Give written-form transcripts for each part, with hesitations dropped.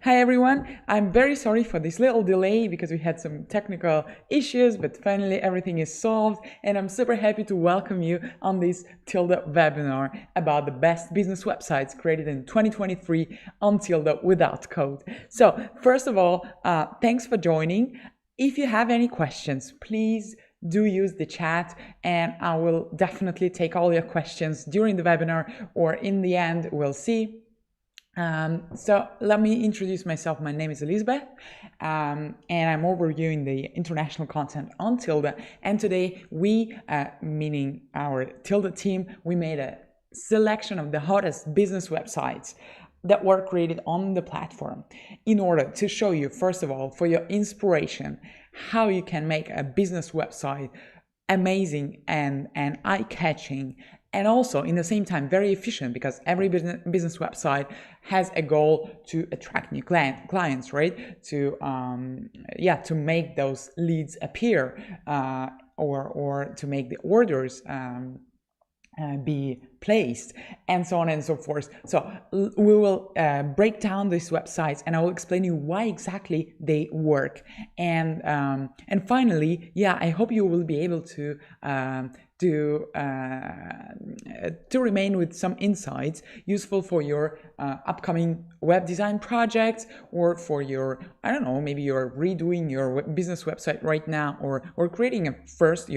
Hi everyone, I'm very sorry for this little delay because we had some technical issues, but finally everything is solved and I'm super happy to welcome you on this Tilda webinar about the best business websites created in 2023 on Tilda without code. So first of all, thanks for joining. If you have any questions, please do use the chat and I will definitely take all your questions during the webinar or in the end, we'll see. So let me introduce myself. My name is Elizabeth, and I'm overviewing the international content on Tilda. And today we, meaning our Tilda team, we made a selection of the hottest business websites that were created on the platform in order to show you, first of all, for your inspiration, how you can make a business website amazing and eye-catching, and also in the same time very efficient, because every business website has a goal to attract new clients, right? To make those leads appear, or to make the orders be placed, and so on and so forth. So we will break down these websites and I will explain you why exactly they work. And finally, I hope you will be able to remain with some insights useful for your upcoming web design projects, or for your, I don't know, maybe you're redoing your business website right now, or creating your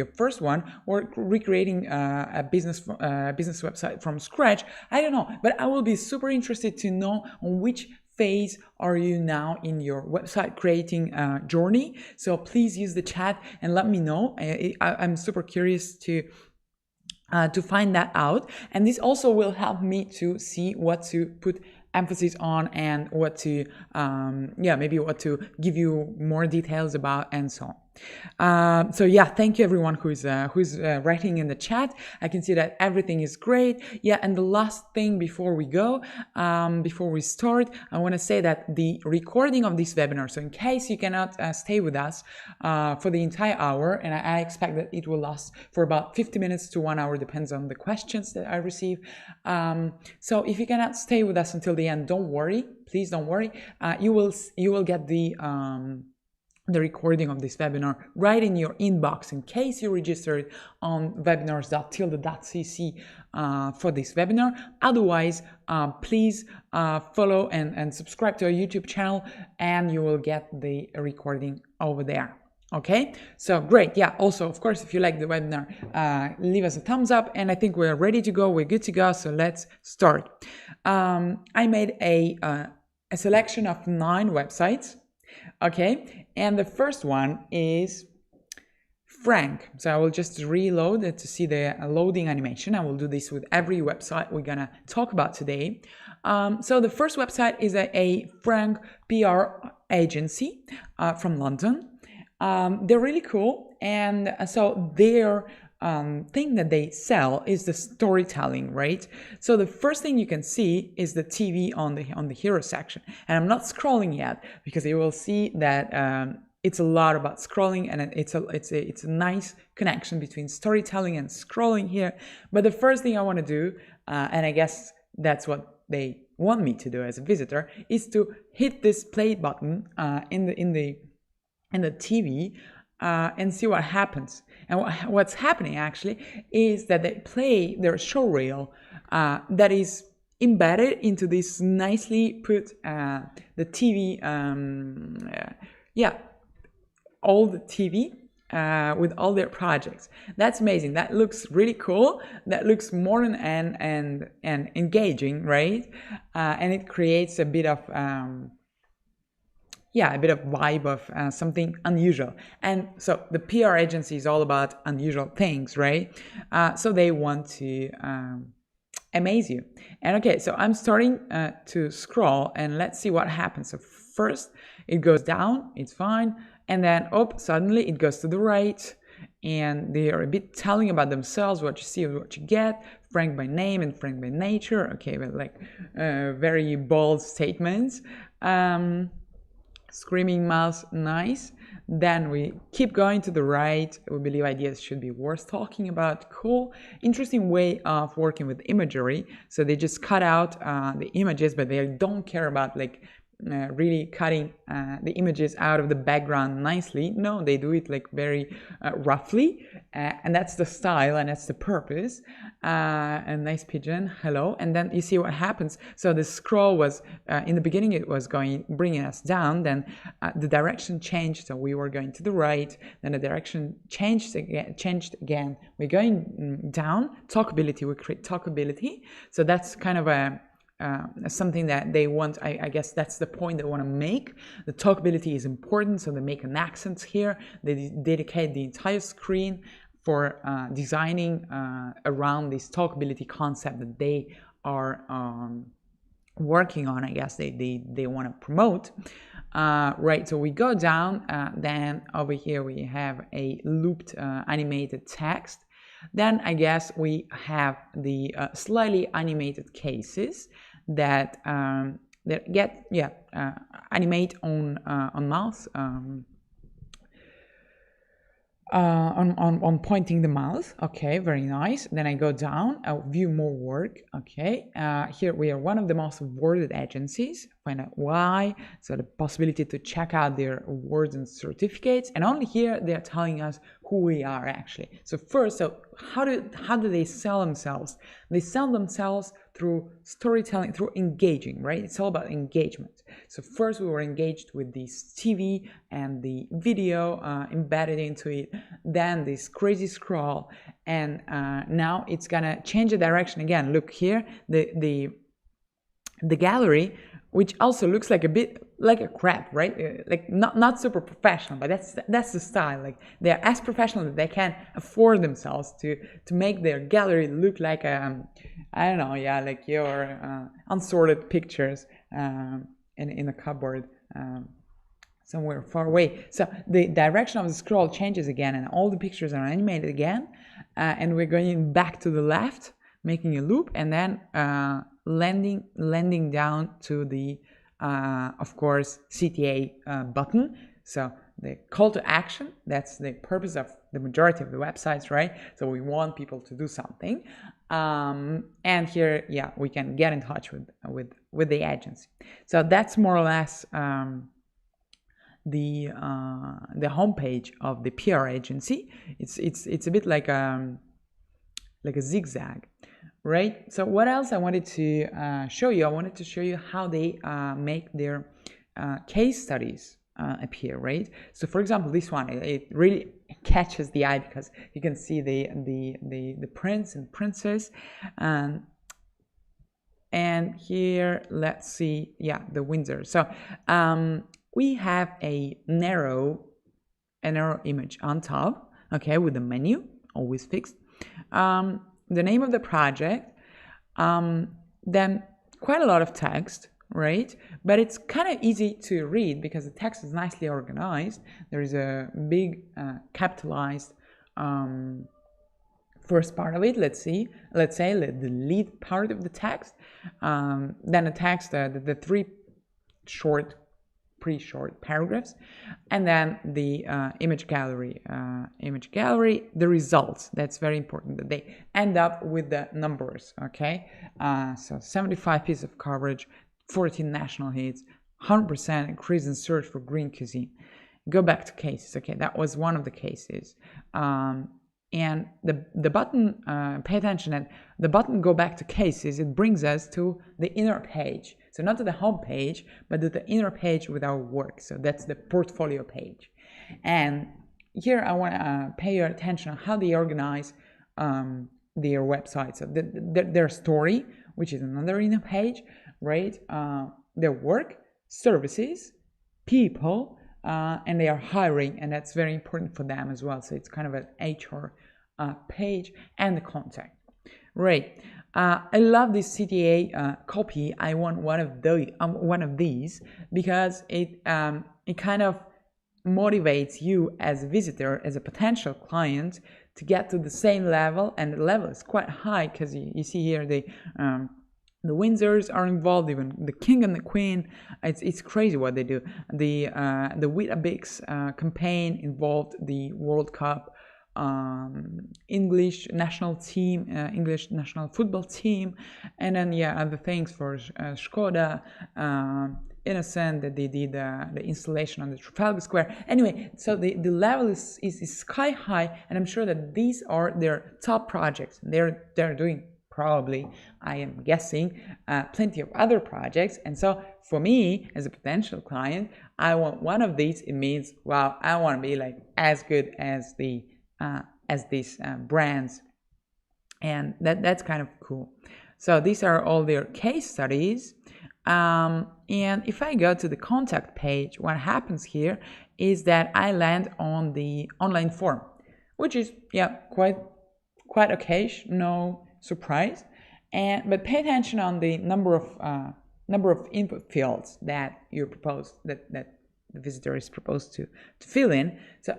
first one, or recreating a business website from scratch. I don't know, but I will be super interested to know on which phase are you now in your website creating journey. So please use the chat and let me know. I'm super curious to find that out, and this also will help me to see what to put emphasis on and what to maybe what to give you more details about, and so on. Thank you everyone who's writing in the chat. I can see that everything is great. And the last thing before we go, before we start, I want to say that the recording of this webinar, so in case you cannot stay with us for the entire hour, and I expect that it will last for about 50 minutes to 1 hour, depends on the questions that I receive. So if you cannot stay with us until the end, don't worry, please don't worry. You will get the recording of this webinar right in your inbox in case you registered on webinars.tilda.cc for this webinar. Otherwise, please follow and subscribe to our YouTube channel and you will get the recording over there. Okay, so great. Also, of course, if you like the webinar, leave us a thumbs up, and I think we're ready to go. We're good to go, so let's start. I made a selection of 9 websites. Okay, and the first one is Frank. So I will just reload it to see the loading animation. I will do this with every website we're gonna talk about today. So the first website is a Frank PR agency from London. They're really cool, and so their thing that they sell is the storytelling, right? So the first thing you can see is the TV on the hero section, and I'm not scrolling yet because you will see that it's a lot about scrolling, and it's a nice connection between storytelling and scrolling here. But the first thing I want to do, and I guess that's what they want me to do as a visitor, is to hit this play button in the TV and see what happens. And what's happening actually is that they play their show reel that is embedded into this nicely put the TV, all the TV with all their projects. That's amazing. That looks really cool. That looks modern and engaging, right? And it creates a bit of vibe of something unusual. And so the PR agency is all about unusual things, right? So they want to amaze you. And okay, so I'm starting to scroll, and let's see what happens. So first it goes down, it's fine. And then, suddenly it goes to the right. And they are a bit telling about themselves, what you see is what you get. Frank by name and Frank by nature. Okay, but like very bold statements. Screaming mouse, nice. Then we keep going to the right. We believe ideas should be worth talking about. Cool. Interesting way of working with imagery. So they just cut out the images, but they don't care about like really cutting the images out of the background nicely. No, they do it like very roughly, and that's the style and that's the purpose. A nice pigeon, hello. And then you see what happens. So the scroll was in the beginning it was bringing us down, then the direction changed, so we were going to the right, then the direction changed again. We're going down. Talkability, we create talkability. So that's kind of a something that they want. I guess that's the point they want to make. The talkability is important, so they make an accent here. They dedicate the entire screen for designing around this talkability concept that they are working on. I guess they want to promote. Right, so we go down, then over here we have a looped animated text. Then I guess we have the slightly animated cases that get animate on mouse, on pointing the mouse. Okay, very nice. Then I go down, I'll view more work. Okay, here we are one of the most awarded agencies. Find out why. So the possibility to check out their awards and certificates, and only here they're telling us who we are actually. So first, so how do they sell themselves? They sell themselves through storytelling, through engaging, right? It's all about engagement. So first we were engaged with this TV and the video embedded into it, then this crazy scroll, and now it's gonna change the direction again. Look here, the gallery, which also looks like a bit like a crap, right? Like not super professional, but that's the style. Like they're as professional that they can afford themselves to make their gallery look like I don't know, yeah, like your unsorted pictures in a cupboard somewhere far away. So the direction of the scroll changes again, and all the pictures are animated again, and we're going back to the left, making a loop, and then landing down to the of course CTA button. So the call to action, that's the purpose of the majority of the websites, right? So we want people to do something, and here, yeah, we can get in touch with the agency. So that's more or less the homepage of the PR agency. It's a bit like a zigzag, right? So what else I wanted to show you? I wanted to show you how they make their case studies appear, right? So for example, this one, it really catches the eye because you can see the prince and princess, and here let's see, yeah, the Windsor. So we have a narrow image on top, okay, with the menu always fixed. The name of the project, then quite a lot of text, right? But it's kind of easy to read because the text is nicely organized. There is a big capitalized first part of it. Let's say the lead part of the text, then the text, the three pretty short paragraphs, and then the image gallery, the results. That's very important that they end up with the numbers. Okay, so 75 pieces of coverage, 14 national hits, 100% increase in search for green cuisine. Go back to cases. Okay, that was one of the cases. And the button, pay attention, that the button go back to cases, it brings us to the inner page. So not to the home page, but to the inner page with our work. So that's the portfolio page. And here I want to pay your attention on how they organize their website. So their story, which is another inner page, right? Their work, services, people, and they are hiring, and that's very important for them as well. So it's kind of an HR page, and the contact. Right. I love this CTA copy. I want one of these because it kind of motivates you as a visitor, as a potential client, to get to the same level, and the level is quite high because you see here the Windsors are involved, even the king and the queen. It's crazy what they do. The Weetabix campaign involved the World Cup, English national team, English national football team, and then other things for Skoda, innocent that they did the installation on the Trafalgar Square. Anyway, so the level is sky high, and I'm sure that these are their top projects. They're doing, probably, I am guessing, plenty of other projects. And so for me, as a potential client, I want one of these. It means, wow, I want to be like as good as these brands, and that's kind of cool. So these are all their case studies. And if I go to the contact page, what happens here is that I land on the online form, which is quite okay, no surprise. But pay attention on the number of input fields that that the visitor is proposed to fill in. So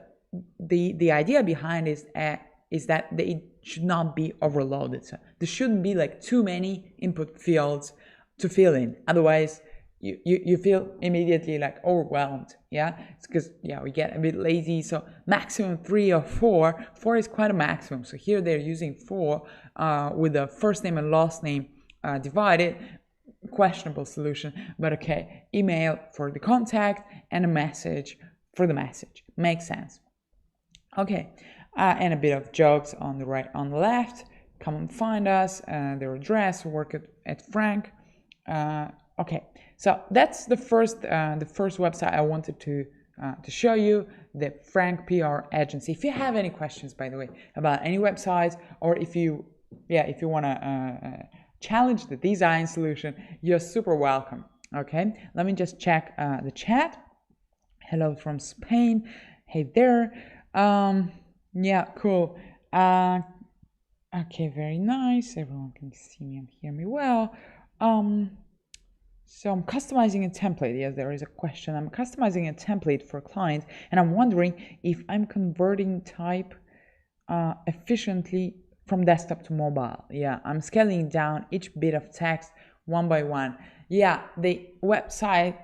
the idea behind is that they should not be overloaded. So there shouldn't be like too many input fields to fill in. Otherwise, you feel immediately like overwhelmed. It's because we get a bit lazy. So maximum 3 or 4. 4 is quite a maximum. So here they're using 4 with the first name and last name divided. Questionable solution, but okay. Email for the contact and a message for the message. Makes sense. Okay, and a bit of jokes on the right, on the left. Come and find us. Their address. Work at Frank. Okay, so that's the first website I wanted to show you, the Frank PR agency. If you have any questions, by the way, about any websites, or if you want to challenge the design solution, you're super welcome. Okay, let me just check the chat. Hello from Spain. Hey there. Cool. Okay, very nice. Everyone can see me and hear me well. So I'm customizing a template. Yes, there is a question. I'm customizing a template for a client, and I'm wondering if I'm converting type efficiently from desktop to mobile. I'm scaling down each bit of text one by one. The website,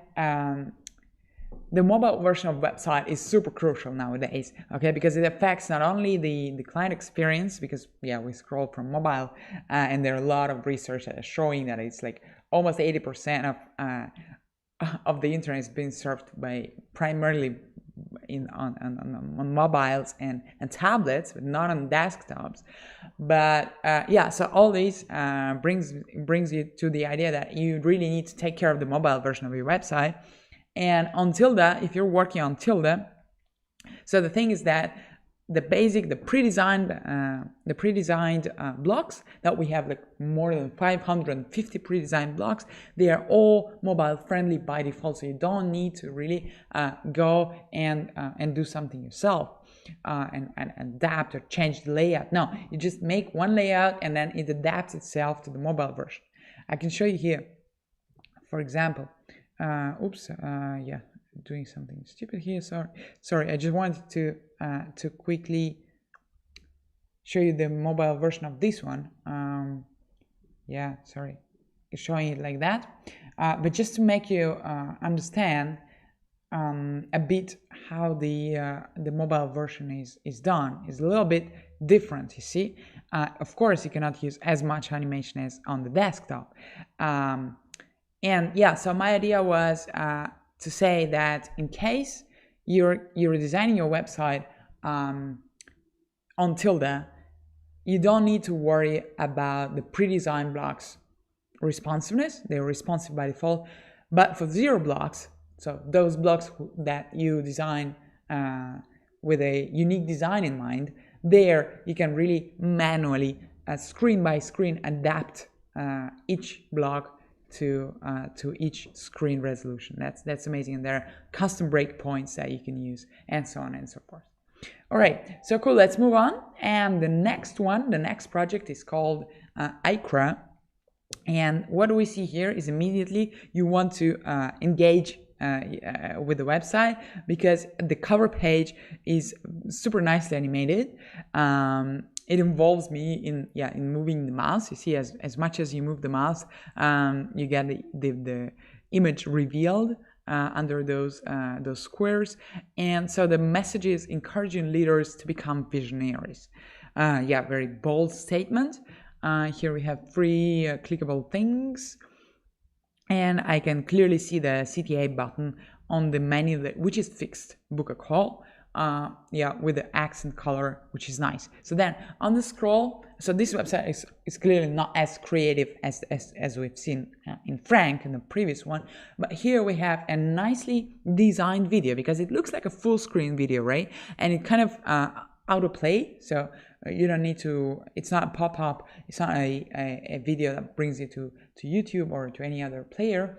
the mobile version of website is super crucial nowadays, okay, because it affects not only the client experience, because we scroll from mobile, and there are a lot of research that is showing that it's like almost 80% of the internet is being served by primarily on mobiles and tablets, but not on desktops. But so all this brings you to the idea that you really need to take care of the mobile version of your website. And on Tilda, if you're working on Tilda, so the thing is that the pre-designed blocks that we have, like more than 550 pre-designed blocks, they are all mobile friendly by default. So you don't need to really go and do something yourself and adapt or change the layout. No, you just make one layout and then it adapts itself to the mobile version. I can show you here, for example. Doing something stupid here. Sorry. I just wanted to quickly show you the mobile version of this one. Sorry, showing it like that. But just to make you understand a bit how the mobile version is done, is a little bit different. You see, of course, you cannot use as much animation as on the desktop. So my idea was to say that in case you're designing your website on Tilda, you don't need to worry about the pre-designed blocks responsiveness. They're responsive by default. But for 0 blocks, so those blocks that you design with a unique design in mind, there you can really manually, screen by screen, adapt each block to each screen resolution. That's amazing. And there are custom breakpoints that you can use, and so on and so forth. All right, so cool. Let's move on. And the next project is called ICRA. And what do we see here is immediately you want to engage with the website, because the cover page is super nicely animated. It involves me in moving the mouse. You see, as much as you move the mouse, you get the image revealed under those squares. And so the message is encouraging leaders to become visionaries. Very bold statement. Here we have 3 clickable things. and I can clearly see the CTA button on the menu, which is fixed, book a call, yeah, with the accent color, which is nice. So then on the scroll, so this website is clearly not as creative as we've seen in Frank in the previous one, but here we have a nicely designed video, because it looks like a full screen video, right? And it kind of autoplay, so you don't need to, it's not a pop-up, it's not a video that brings you to YouTube or to any other player.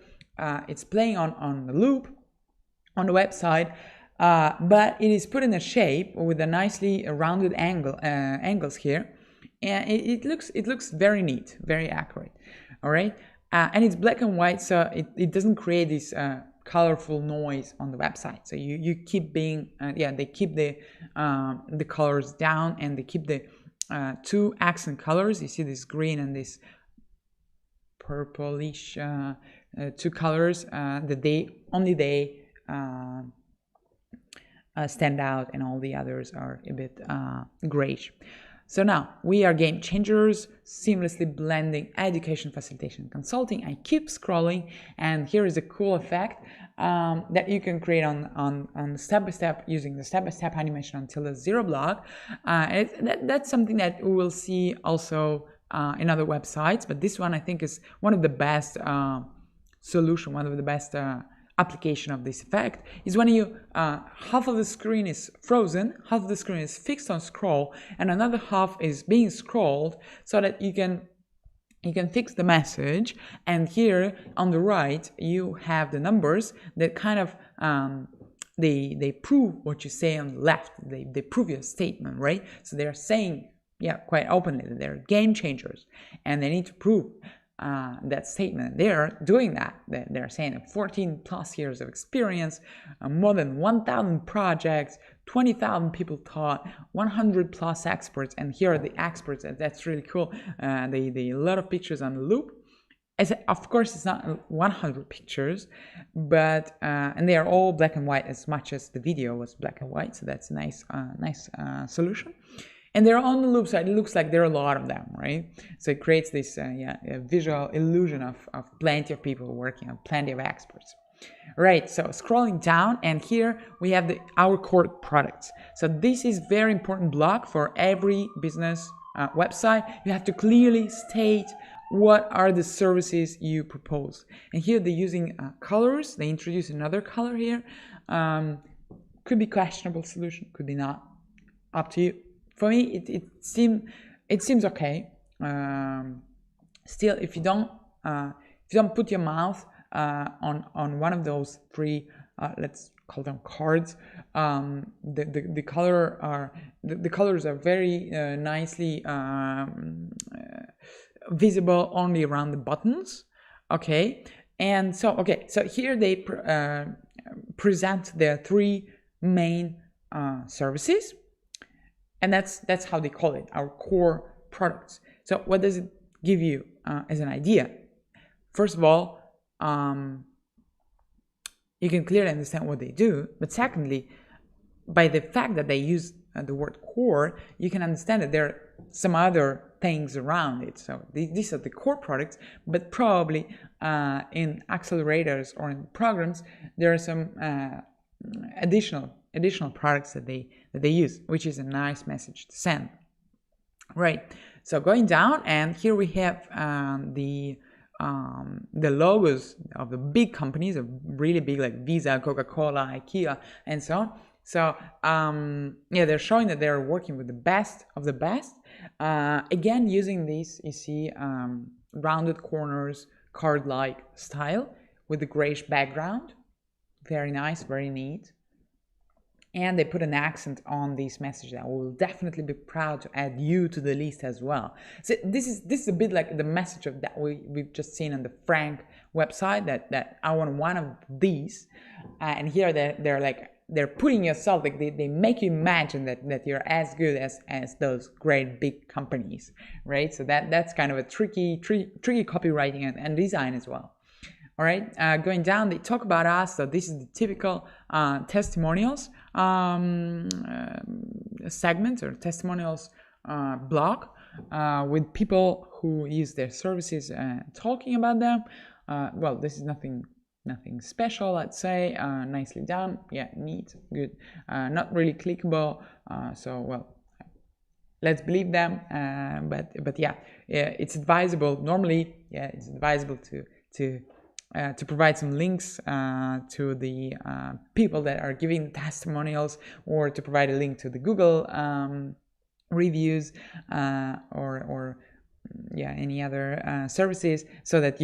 It's playing on the loop on the website, but it is put in a shape with a nicely rounded angles here, and it looks very neat, very accurate. All right, and it's black and white, so it doesn't create this colorful noise on the website. So you keep being yeah, they keep the colors down, and they keep the two accent colors. You see this green and this purplish two colors that they stand out, and all the others are a bit grayish. So now we are game changers, seamlessly blending education, facilitation, consulting. I keep scrolling, and here is a cool effect that you can create on step-by-step using the step-by-step animation on Tilda Zero blog. That's something that we will see also in other websites, but this one I think is one of the best solution, one of the best application of this effect is when you half of the screen is frozen, half of the screen is fixed on scroll, and another half is being scrolled, so that you can fix the message. And here on the right you have the numbers that kind of they prove what you say on the left. They prove your statement, right? So they're saying, yeah, quite openly that they're game changers, and they need to prove that statement. They're doing that. They're saying 14 plus years of experience, more than 1,000 projects, 20,000 people taught, 100 plus experts, and here are the experts. That's really cool. They a lot of pictures on the loop. Of course, it's not 100 pictures, but and they are all black and white, as much as the video was black and white. So that's a nice solution. And they're on the loop, so it looks like there are a lot of them, right? So it creates this visual illusion of plenty of people working on, plenty of experts. Right, so scrolling down, and here we have our core products. So this is very important block for every business website. You have to clearly state what are the services you propose. And here they're using colors. They introduce another color here. Could be questionable solution, could be not. Up to you. For me, it seems okay. Still, if you don't put your mouth on one of those three, let's call them cards, the colors are very nicely visible only around the buttons. Okay, and so here they present their three main services. And that's how they call it, our core products. So what does it give you as an idea? First of all, you can clearly understand what they do. But secondly, by the fact that they use the word core, you can understand that there are some other things around it. So these are the core products, but probably in accelerators or in programs, there are some additional products that they use, which is a nice message to send. Right, so going down, and here we have the logos of the big companies, of really big, like Visa, Coca-Cola, IKEA, and so on. So yeah, they're showing that they're working with the best of the best. Again, using these, you see rounded corners, card-like style with the grayish background. Very nice, very neat. And they put an accent on this message that will definitely be proud to add you to the list as well. So this is a bit like the message of that we've just seen on the Frank website, that I want one of these. And here they're putting yourself, like they make you imagine that you're as good as those great big companies, right? So that's kind of a tricky copywriting and design as well. All right, going down, they talk about us. So this is the typical testimonials segment, or testimonials blog with people who use their services talking about them. Well, this is nothing special, let's say. Nicely done. Yeah, neat, good. Not really clickable. So well, let's believe them. But yeah, it's advisable. Normally, yeah, it's advisable to provide some links to the people that are giving testimonials, or to provide a link to the Google reviews, or yeah, any other services, so that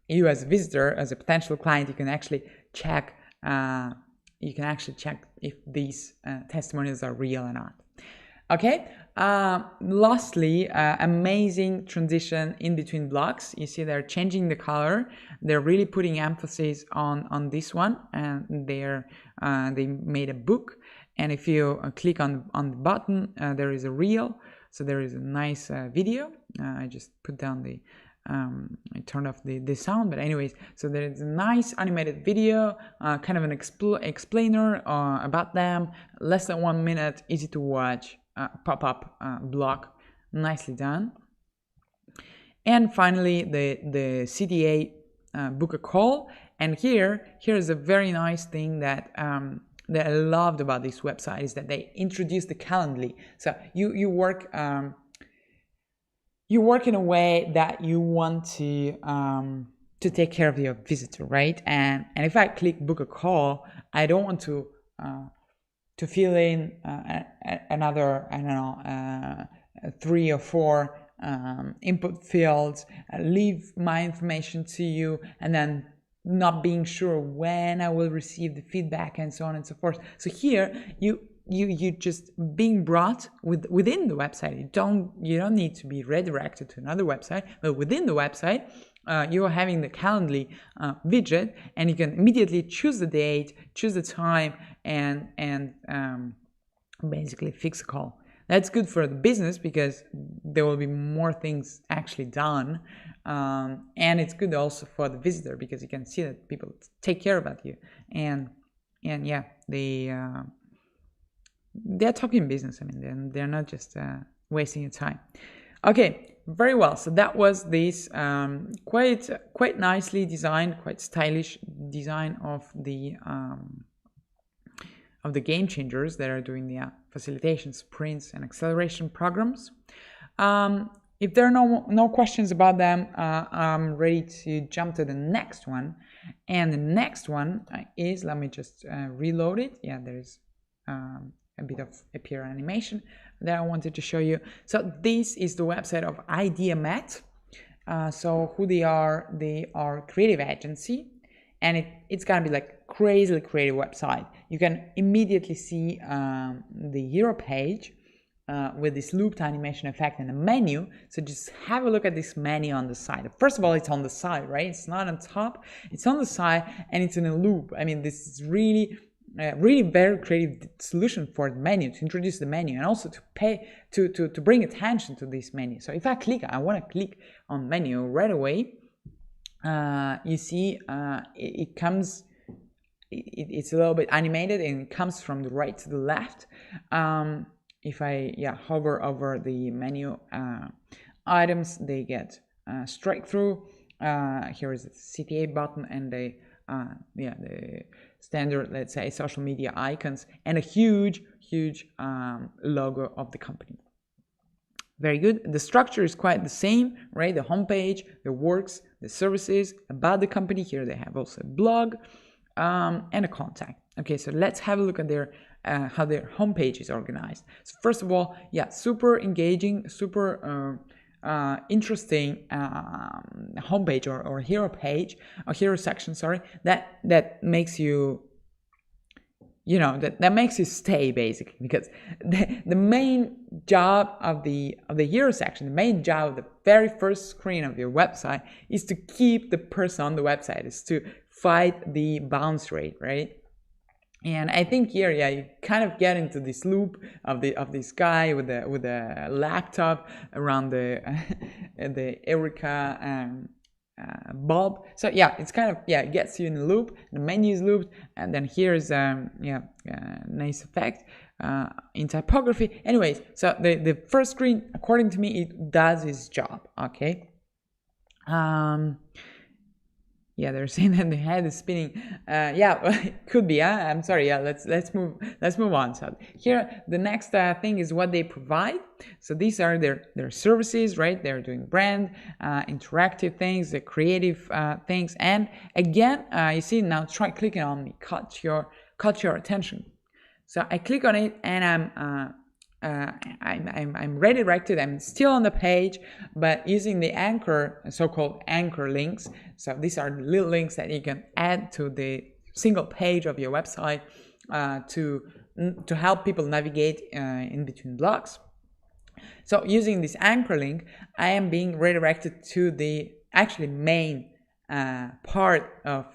you as a visitor, as a potential client, you can actually check if these testimonials are real or not. Okay. Lastly, amazing transition in between blocks. You see they're changing the color. They're really putting emphasis on this one, and they made a book. And if you click on the button, there is a reel. So there is a nice video. I just put down I turned off the sound, but anyways, so there is a nice animated video, kind of an explainer about them, less than 1 minute, easy to watch, pop-up block, nicely done. And finally, the CTA book a call. And here's a very nice thing that I loved about this website, is that they introduced the Calendly. So you work in a way that you want to take care of your visitor, right? And if I click book a call, I don't want to fill in another, I don't know, 3 or 4 input fields, leave my information to you, and then not being sure when I will receive the feedback, and so on and so forth. So here you just being brought within the website. You don't need to be redirected to another website, but within the website, you're having the Calendly widget, and you can immediately choose the date, choose the time, and basically fix a call. That's good for the business because there will be more things actually done, and it's good also for the visitor because you can see that people take care about you, and yeah, they're talking business. I mean, they're not just wasting your time. Okay, very well. So that was this quite nicely designed, quite stylish design of the game changers that are doing the facilitation, sprints, and acceleration programs. If there are no questions about them, I'm ready to jump to the next one. And the next one is, let me just reload it. Yeah, there is a bit of appear animation that I wanted to show you. So this is the website of IdeaMet. So who they are a creative agency, and it's gonna be like crazily creative website. You can immediately see the hero page with this looped animation effect and a menu. So just have a look at this menu on the side. First of all, it's on the side, right? It's not on top, it's on the side, and it's in a loop. I mean, this is really very creative solution for the menu, to introduce the menu, and also to bring attention to this menu. So if I want to click on menu right away, you see it comes, it's a little bit animated, and it comes from the right to the left. If I hover over the menu items, they get straight through. Here is the CTA button, and the standard, let's say, social media icons, and a huge logo of the company. Very good. The structure is quite the same, right? The homepage, the works, the services, about the company. Here they have also a blog and a contact. Okay, so let's have a look at their how their homepage is organized. So first of all, super engaging, super interesting homepage or hero page, or hero section, sorry, that makes you, that makes you stay, basically, because the main job of the hero section, the main job of the very first screen of your website is to keep the person on the website, is to fight the bounce rate, right? And I think here, you kind of get into this loop of this guy with a laptop around the Erica bulb. So it's kind of it gets you in a loop. The menu is looped, and then here's nice effect in typography. Anyways, so the first screen, according to me, it does its job. Okay. Yeah, they're saying that the head is spinning. Yeah, could be. I'm sorry. Yeah, let's move on. So here, the next thing is what they provide. So these are their services, right? They're doing brand, interactive things, the creative things, and again, you see now. Try clicking on me. Cut your attention. So I click on it, and I'm redirected. I'm still on the page, but using the anchor, so-called anchor links. So these are little links that you can add to the single page of your website to help people navigate in between blocks. So using this anchor link, I am being redirected to the actually main part of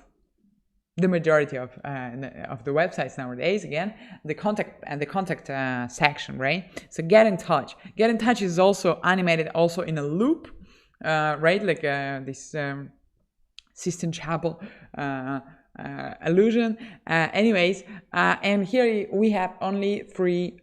the majority of the websites nowadays. Again, the contact section, right? So get in touch. Get in touch is also animated, also in a loop, right? Like this Sistine Chapel allusion. Anyways, and here we have only 3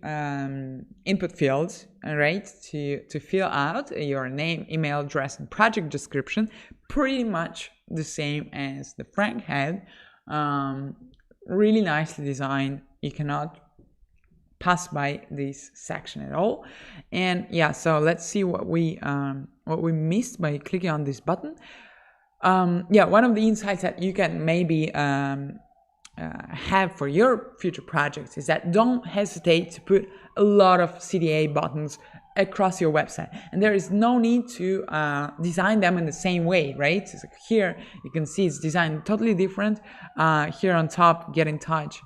input fields, right? To fill out your name, email address, and project description. Pretty much the same as the Frank had. Really nicely designed. You cannot pass by this section at all. And yeah, so let's see what we missed by clicking on this button. Yeah, one of the insights that you can maybe have for your future projects is that don't hesitate to put a lot of CTA buttons across your website, and there is no need to design them in the same way, right? So here you can see it's designed totally different. Here on top, get in touch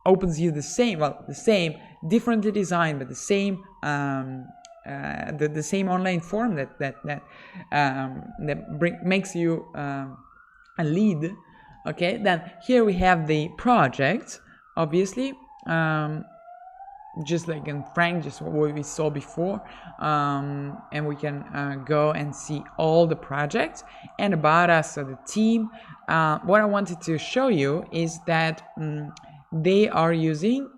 opens you the same, differently designed, but the same the same online form that makes you a lead. Okay, then here we have the project, obviously. Just like in Frank, just what we saw before, and we can go and see all the projects and about us, so the team. What I wanted to show you is that they're using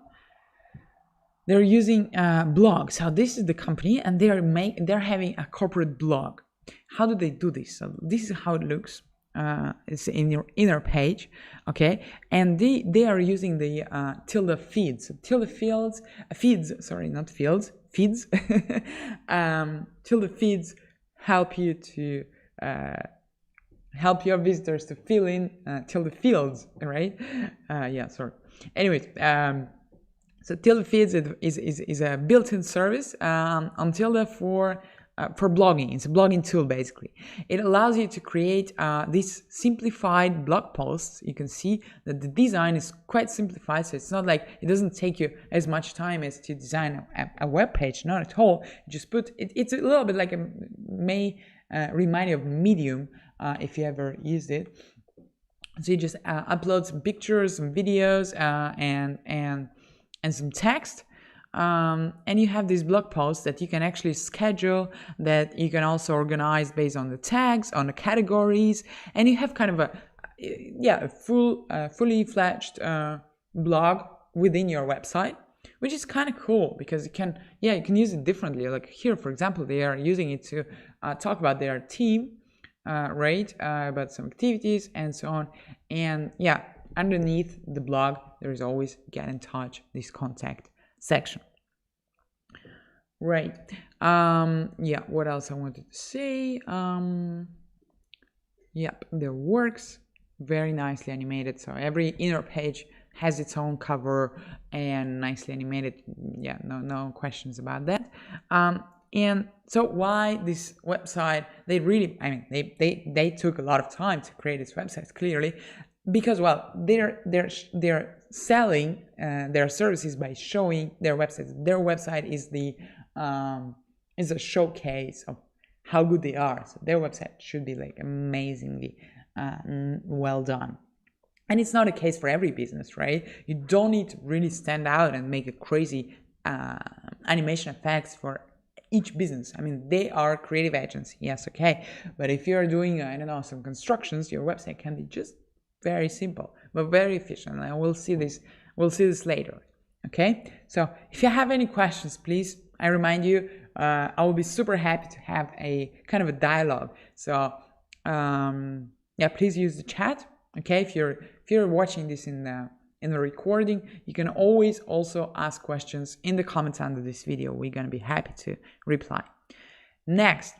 blogs. So this is the company, and they're having a corporate blog. How do they do this? So this is how it looks. It's in your inner page, okay, and they are using the Tilda feeds. Tilda feeds, sorry, not fields, feeds. Tilda feeds help you to help your visitors to fill in Tilda fields, right? Yeah, sorry. Anyways, so Tilda feeds is a built-in service on Tilda for blogging. It's a blogging tool, basically. It allows you to create these simplified blog posts. You can see that the design is quite simplified, so it's not like it doesn't take you as much time as to design a web page. Not at all. You just put it. It's a little bit like may remind you of Medium if you ever used it. So you just upload some pictures, some videos, and some text. And you have these blog posts that you can actually schedule, that you can also organize based on the tags, on the categories, and you have kind of a fully fledged blog within your website, which is kind of cool because you can use it differently. Like here, for example, they are using it to talk about their team, right? About some activities and so on. And yeah, underneath the blog, there is always get in touch, this contact section. Right. Yeah, what else I wanted to say? Yep, the works very nicely animated. So every inner page has its own cover and nicely animated. Yeah, no questions about that. And so why this website? They really, I mean, they took a lot of time to create this website, clearly, because they're selling their services by showing their websites. Their website is a showcase of how good they are. So their website should be like amazingly well done. And it's not a case for every business, right? You don't need to really stand out and make a crazy animation effects for each business. I mean, they are creative agency, yes, okay. But if you're doing, I don't know, some constructions, your website can be just very simple, but very efficient. And we'll see this later, okay? So if you have any questions, please, I remind you, I will be super happy to have a kind of a dialogue. So, yeah, please use the chat. Okay, if you're watching this in the recording, you can always also ask questions in the comments under this video. We're gonna be happy to reply. Next,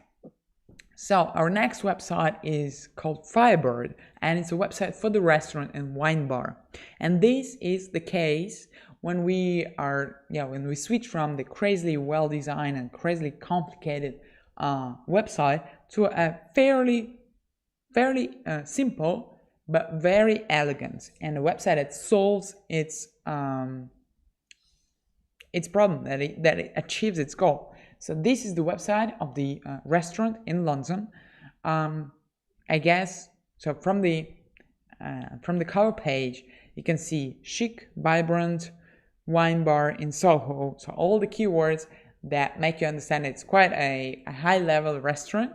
so our next website is called Firebird, and it's a website for the restaurant and wine bar. And this is the case when we switch from the crazily well-designed and crazily complicated website to a fairly simple but very elegant and a website that solves its problem, that it achieves its goal. So this is the website of the restaurant in London. I guess so. From the cover page, you can see chic, vibrant wine bar in Soho. So all the keywords that make you understand it's quite a high-level restaurant.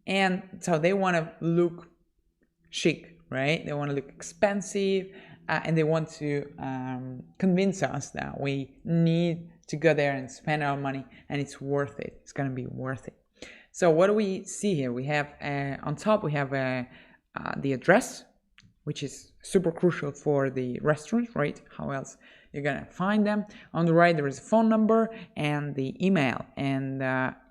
And so they want to look chic, right? They want to look expensive, and they want to convince us that we need to go there and spend our money, and it's worth it. It's going to be worth it. So what do we see here? We have on top we have the address, which is super crucial for the restaurant, right? How else you're gonna find them? On the right there is a phone number and the email. And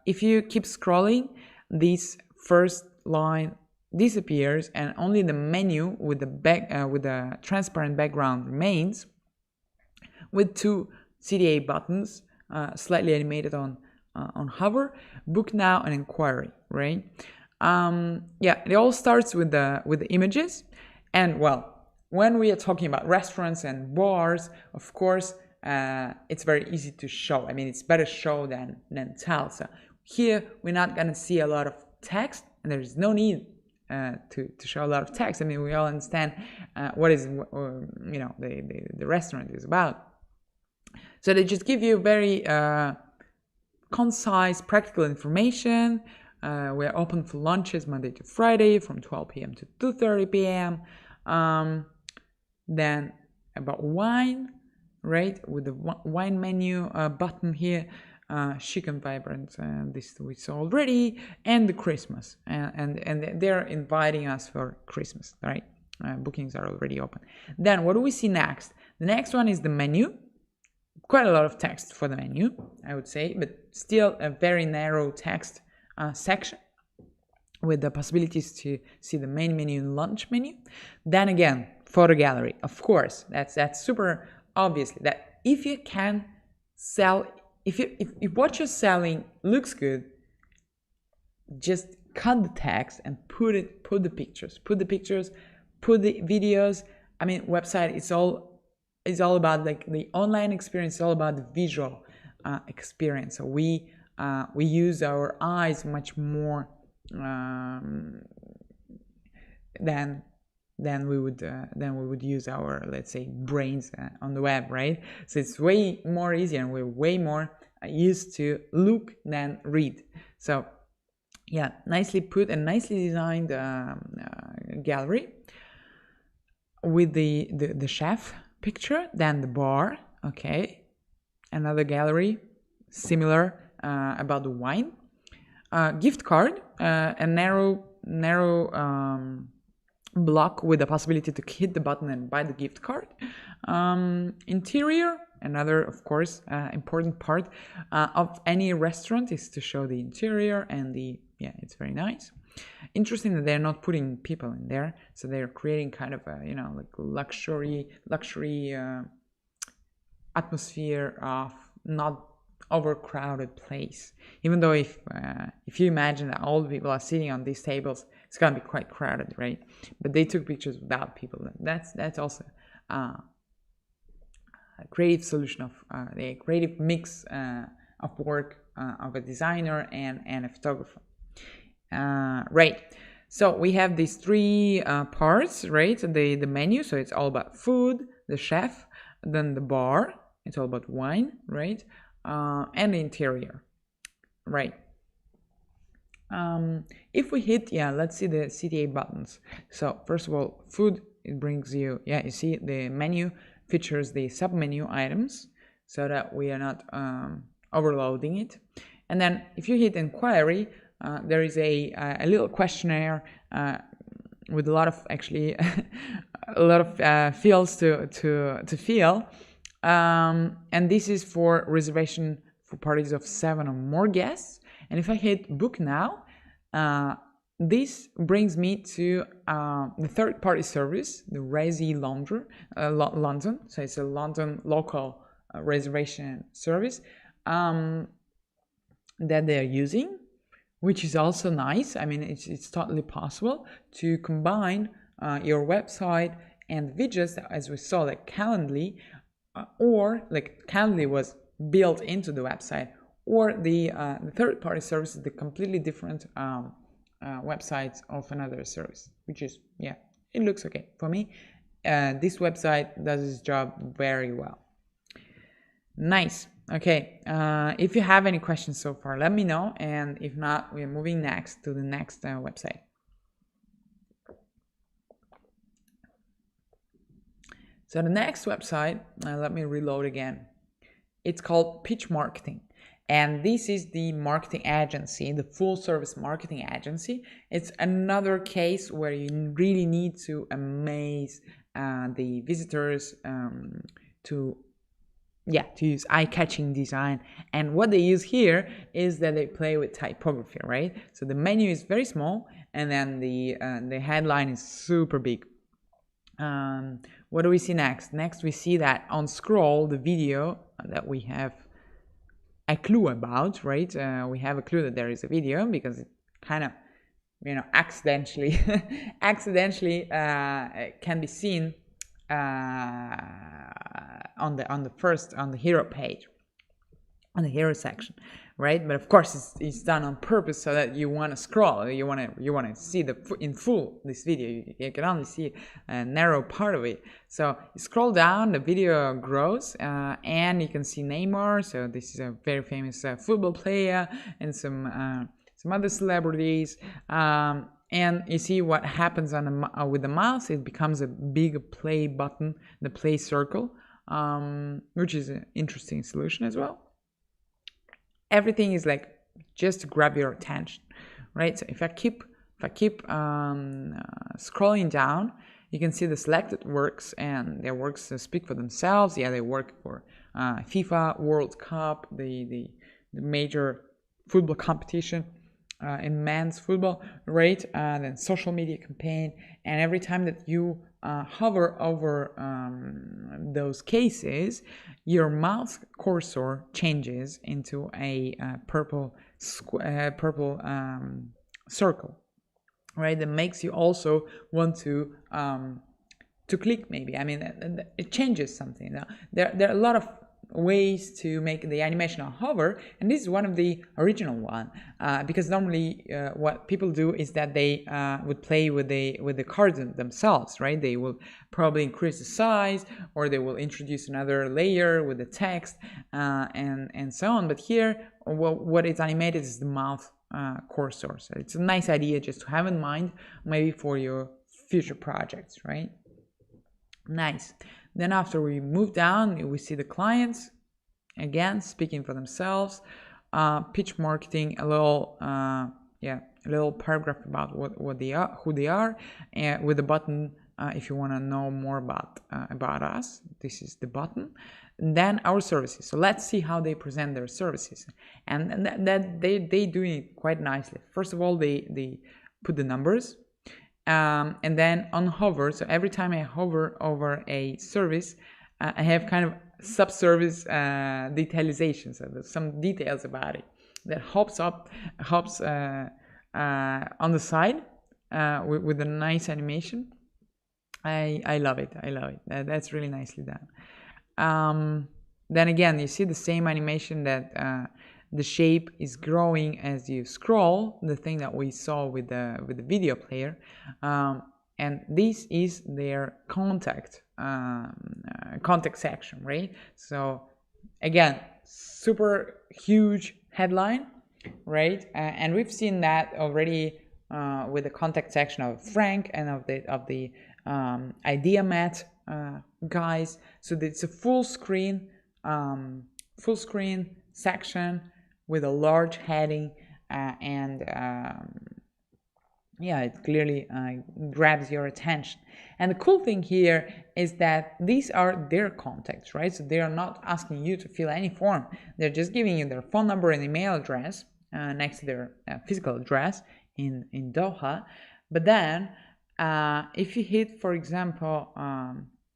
if you keep scrolling, this first line disappears, and only the menu with the transparent background remains, with two CTA buttons, slightly animated on hover, book now and inquiry, right? Yeah, it all starts with the images. And well, when we are talking about restaurants and bars, of course, it's very easy to show. I mean, it's better show than tell. So here we're not gonna see a lot of text, and there's no need to show a lot of text. I mean, we all understand what is the restaurant is about. So they just give you very concise, practical information. We're open for lunches Monday to Friday from 12 p.m. to 2:30 p.m. Then about wine, right? With the wine menu button here, chic and vibrant. This we saw already, and the Christmas, and they're inviting us for Christmas, right? Bookings are already open. Then what do we see next? The next one is the menu. Quite a lot of text for the menu, I would say, but still a very narrow text section with the possibilities to see the main menu and lunch menu. Then again, photo gallery. Of course, that's super obviously that if you can sell, if what you're selling looks good, just cut the text and put the pictures, put the videos. I mean, website is all about like the online experience. It's all about the visual experience. So we use our eyes much more than we would use our, let's say, brains on the web, right? So it's way more easier, and we're way more used to look than read. So yeah, nicely put and nicely designed gallery with the chef picture, then the bar, okay, another gallery similar about the wine, gift card, a narrow block with the possibility to hit the button and buy the gift card, interior, another, of course, important part of any restaurant is to show the interior, and it's very nice. Interesting that they're not putting people in there, so they're creating kind of a like luxury atmosphere of not overcrowded place. Even though if you imagine that all the people are sitting on these tables, it's gonna be quite crowded, right? But they took pictures without people. That's also a creative solution of a creative mix of work of a designer and a photographer. Right, so we have these three parts, right? The menu, so it's all about food, the chef, then the bar, it's all about wine, right? And the interior, right? If we hit, let's see the CTA buttons. So first of all, food, it brings you, you see the menu features the sub-menu items so that we are not overloading it. And then if you hit inquiry, there is a little questionnaire with a lot of actually a lot of fields to fill. And this is for reservation for parties of 7 or more guests. And if I hit book now, this brings me to the third-party service, the Resi London. So it's a London local reservation service that they're using, which is also nice. I mean, it's totally possible to combine your website and widgets, as we saw, like Calendly, or like Calendly was built into the website, or the third-party service is the completely different websites of another service, which is, yeah, it looks okay for me. This website does its job very well. Nice. Okay, if you have any questions so far, let me know, and if not, we're moving next to the next website. So the next website, let me reload again. It's called Pitch Marketing. And this is the marketing agency, the full service marketing agency. It's another case where you really need to amaze the visitors to use eye-catching design. And what they use here is that they play with typography, right? So the menu is very small, and then the headline is super big. What do we see next? Next, we see that on scroll, the video that we have a clue about, right? We have a clue that there is a video because it kind of, accidentally can be seen on the hero page, on the hero section, right? But of course, it's done on purpose so that you want to scroll, you want to see in full this video. You can only see a narrow part of it. So you scroll down, the video grows, and you can see Neymar. So this is a very famous football player, and some other celebrities. And you see what happens with the mouse. It becomes a big play button, the play circle, which is an interesting solution as well. Everything is like just to grab your attention, right? So if I keep scrolling down, you can see the selected works, and their works speak for themselves. Yeah, they work for FIFA World Cup, the major football competition in men's football, right? Then social media campaign, and every time that you hover over those cases, your mouse cursor changes into a purple circle, right? That makes you also want to click, maybe. I mean, it changes something. There are a lot of ways to make the animation hover, and this is one of the original one, because normally what people do is that they would play with the cards themselves, right? They will probably increase the size, or they will introduce another layer with the text, and so on. But here, what is animated is the mouse cursor. So it's a nice idea just to have in mind, maybe for your future projects, right? Nice. Then after we move down, we see the clients, again, speaking for themselves. Pitch marketing, a little paragraph about what they are, who they are, and with the button, if you want to know more about us, this is the button. And then our services. So let's see how they present their services, and that they do it quite nicely. First of all, they put the numbers. And then on hover, so every time I hover over a service, I have kind of sub-service detalization, so there's some details about it that hops on the side with a nice animation. I love it. That's really nicely done. Then again, you see the same animation that the shape is growing as you scroll, the thing that we saw with the video player, and this is their contact section, right? So again, super huge headline, right? And we've seen that already with the contact section of Frank and of the idea mat guys. So it's a full screen section with a large heading and yeah, it clearly grabs your attention. And the cool thing here is that these are their contacts, right? So they are not asking you to fill any form. They're just giving you their phone number and email address next to their physical address in Doha. But then if you hit, for example,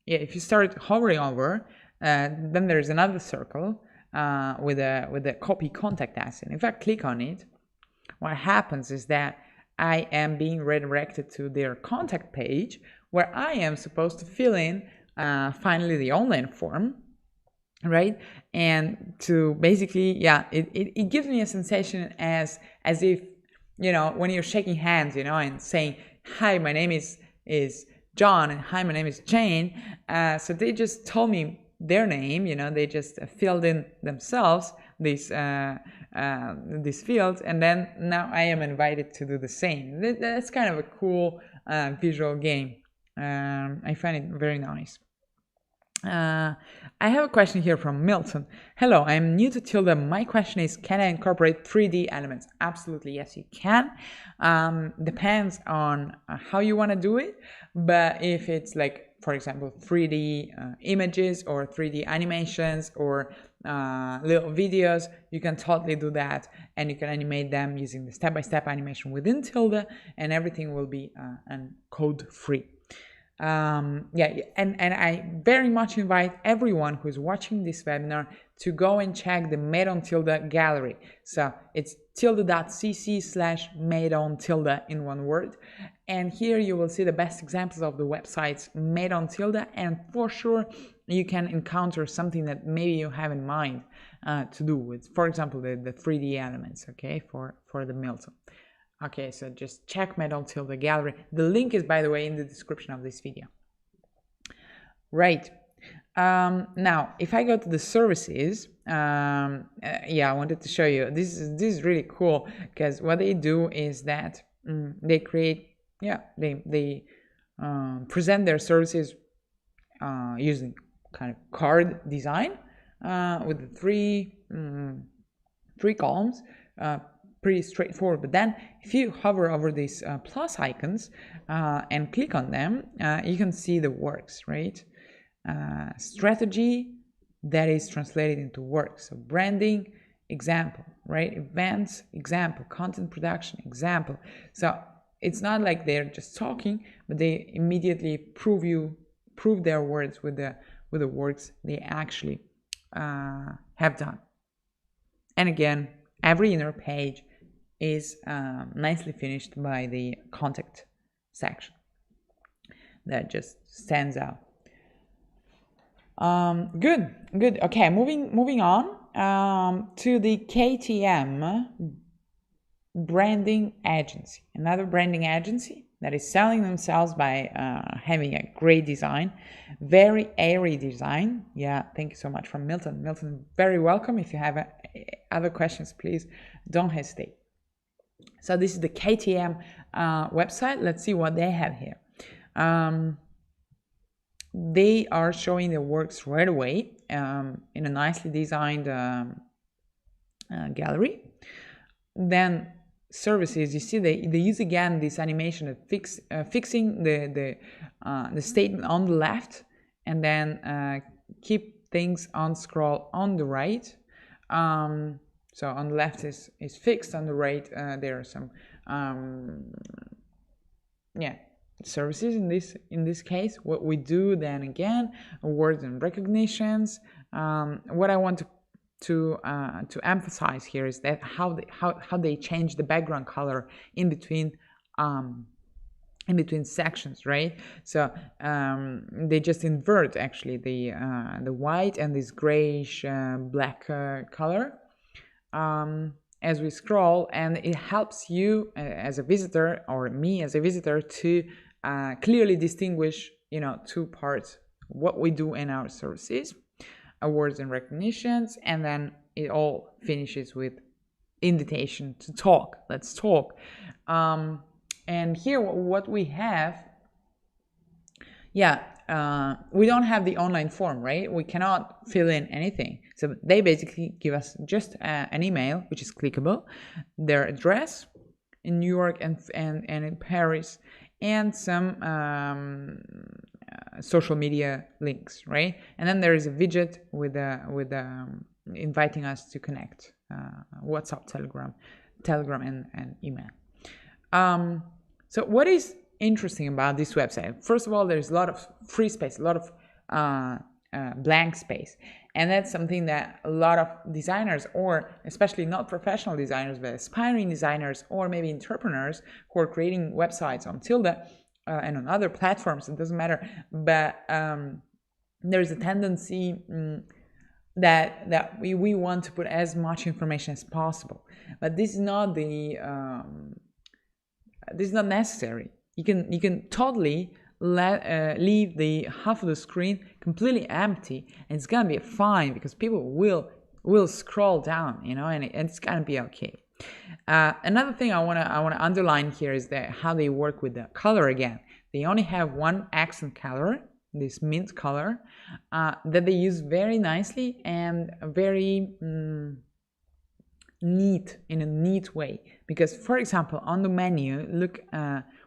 if you start hovering over, then there's another circle with a copy contact us. And if I click on it, what happens is that I am being redirected to their contact page where I am supposed to fill in finally the online form, right? And to basically, yeah, it gives me a sensation as if, when you're shaking hands, and saying, hi, my name is John, and hi, my name is Jane. So they just told me their name, they just filled in themselves these fields, and then now I am invited to do the same. That's kind of a cool visual game. I find it very nice. I have a question here from Milton. Hello, I'm new to Tilda. My question is, can I incorporate 3D elements? Absolutely, yes, you can. Depends on how you want to do it. But if it's like, for example, 3D images or 3D animations or little videos, you can totally do that, and you can animate them using the step-by-step animation within Tilda, and everything will be code-free. And I very much invite everyone who's watching this webinar to go and check the madeontilda gallery. So it's tilda.cc/madeontilda in one word. And here you will see the best examples of the websites madeontilda, and for sure you can encounter something that maybe you have in mind to do with, for example, the 3D elements, okay, for the Milton. Okay, so just check madeontilda gallery. The link is, by the way, in the description of this video. Right. Now, if I go to the services, I wanted to show you. This is really cool, because what they do is that they create, they present their services using kind of card design with the three columns. Pretty straightforward. But then if you hover over these plus icons and click on them, you can see the works, right? Strategy, that is translated into work. So branding, example, right? Events, example. Content production, example. So it's not like they're just talking, but they immediately prove their words with the works they actually have done. And again, every inner page is nicely finished by the contact section that just stands out. Good. Okay, moving on to the KTM branding agency, another branding agency that is selling themselves by having a great design, very airy design. Yeah, thank you so much from Milton. Milton, very welcome. If you have other questions, please don't hesitate. So this is the KTM website. Let's see what they have here. They are showing their works right away in a nicely designed gallery. Then services, you see they use again this animation of fixing the statement on the left, and then keep things on scroll on the right. So on the left is fixed, on the right there are some services in this case. What we do then again, awards and recognitions. What I want to emphasize here is that how they change the background color in between sections, right? So they just invert actually the white and this grayish black color as we scroll, and it helps you as a visitor, or me as a visitor, to clearly distinguish two parts: what we do in our services, awards and recognitions, and then it all finishes with invitation to talk. Let's talk. And here what we have, we don't have the online form, right? We cannot fill in anything. So they basically give us just an email, which is clickable, their address, in New York and in Paris, and some social media links, right? And then there is a widget with inviting us to connect, WhatsApp, Telegram, and email. So what is interesting about this website? First of all, there's a lot of free space, a lot of blank space, and that's something that a lot of designers, or especially not professional designers but aspiring designers, or maybe entrepreneurs who are creating websites on Tilda and on other platforms, it doesn't matter, but there's a tendency that we want to put as much information as possible, but this is not necessary. You can totally leave the half of the screen completely empty, and it's gonna be fine, because people will scroll down, and it's gonna be okay. Another thing I wanna underline here is that how they work with the color again. They only have one accent color, this mint color, that they use very nicely and very neat, in a neat way. Because, for example, on the menu, look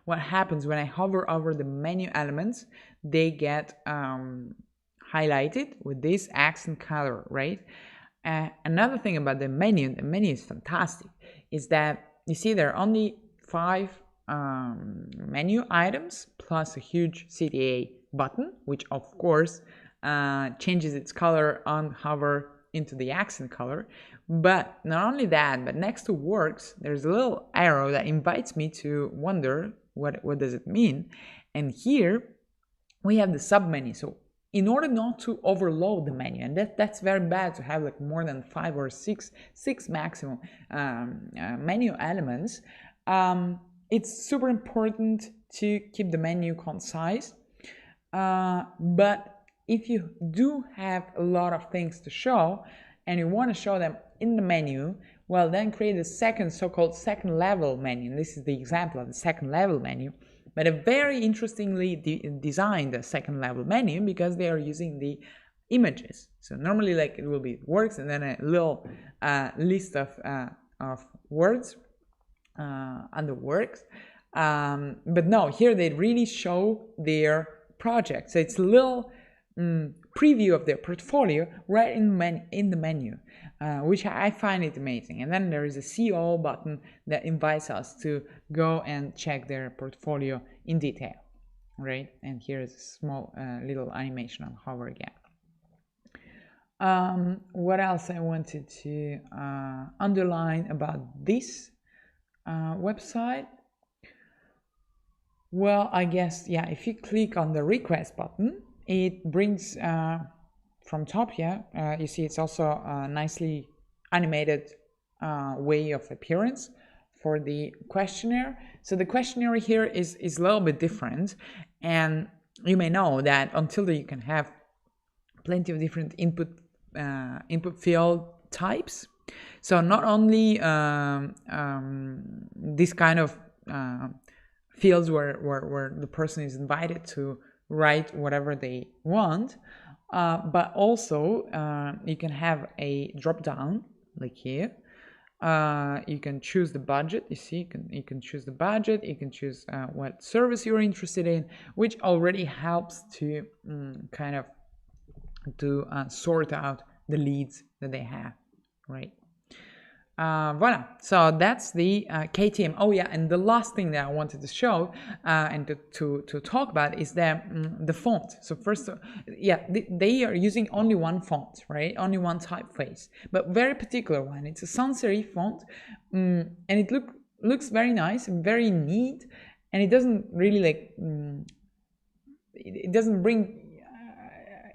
what happens when I hover over the menu elements. They get highlighted with this accent color, right? Another thing about the menu is fantastic, is that you see there are only 5 menu items plus a huge CTA button, which of course changes its color on hover into the accent color. But not only that, but next to works, there's a little arrow that invites me to wonder what does it mean. And here we have the sub-menu. So in order not to overload the menu, and that's very bad to have like more than 5 or 6 maximum menu elements, it's super important to keep the menu concise. But if you do have a lot of things to show and you want to show them in the menu, well, then create a so-called second level menu. And this is the example of the second level menu, but a very interestingly designed second level menu, because they are using the images. So normally, like, it will be works and then a little list of words under works, but no, here they really show their project. So it's a little preview of their portfolio right in the menu, which I find it amazing. And then there is a see all button that invites us to go and check their portfolio in detail, right? And here is a small little animation on hover again. What else I wanted to underline about this website? Well, I guess, yeah, if you click on the request button, it brings from top, you see it's also a nicely animated way of appearance for the questionnaire. So the questionnaire here is a little bit different, and you may know that until you can have plenty of different input field types. So not only this kind of fields where the person is invited to write whatever they want, but also you can have a drop down like here. You can choose the budget. You see, you can choose the budget. You can choose what service you're interested in, which already helps to kind of to sort out the leads that they have, right? Voila, so that's the KTM. Oh yeah, and the last thing that I wanted to show and to talk about is the font. So first, they are using only one font, right? Only one typeface, but very particular one. It's a sans serif font, and it looks very nice and very neat, and it doesn't really it doesn't bring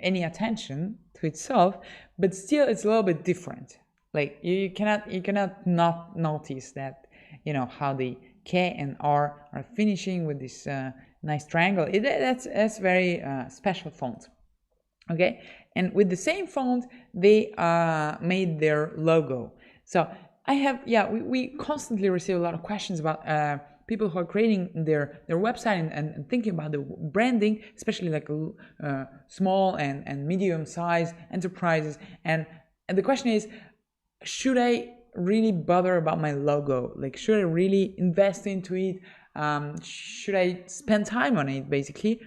any attention to itself, but still it's a little bit different. Like you cannot not notice that, how the K and R are finishing with this nice triangle. That's very special font. Okay, and with the same font they made their logo. So I have we constantly receive a lot of questions about people who are creating their website and thinking about the branding, especially like small and medium-sized enterprises, and the question is, should I really bother about my logo? Like, should I really invest into it? Should I spend time on it, basically?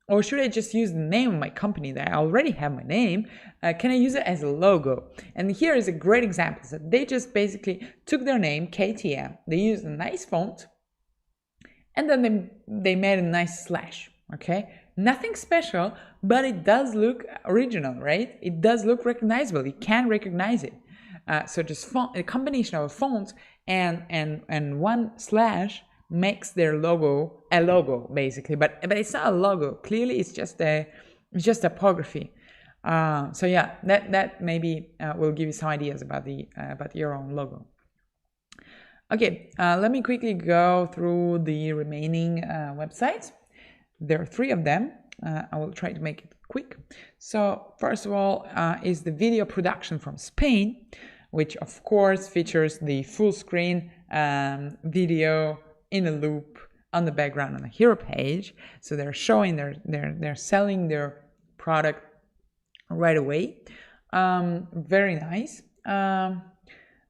Or should I just use the name of my company that I already have my name? Can I use it as a logo? And here is a great example. So they just basically took their name, KTM. They used a nice font, and then they made a nice slash, okay? Nothing special, but it does look original, right? It does look recognizable. You can recognize it. So just a combination of a font and one slash makes their logo a logo, basically. But it's not a logo. Clearly, it's just typography. So yeah, that maybe will give you some ideas about your own logo. Okay, let me quickly go through the remaining websites. There are 3 of them. I will try to make it quick. So first of all is the video production from Spain, which of course features the full screen video in a loop on the background on the hero page. So they're showing they're selling their product right away. Very nice.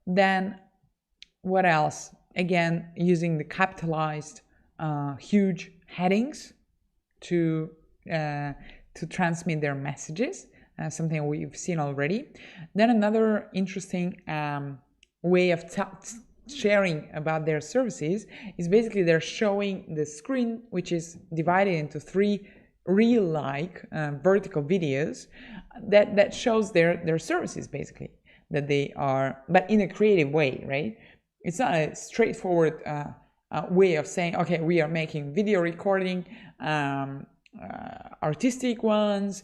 Then what else? Again, using the capitalized huge headings to transmit their messages, something we've seen already. Then another interesting way of sharing about their services is basically they're showing the screen, which is divided into 3 reel-like vertical videos that shows their services, basically, that they are, but in a creative way, right? It's not a straightforward way of saying, okay, we are making video recording, artistic ones,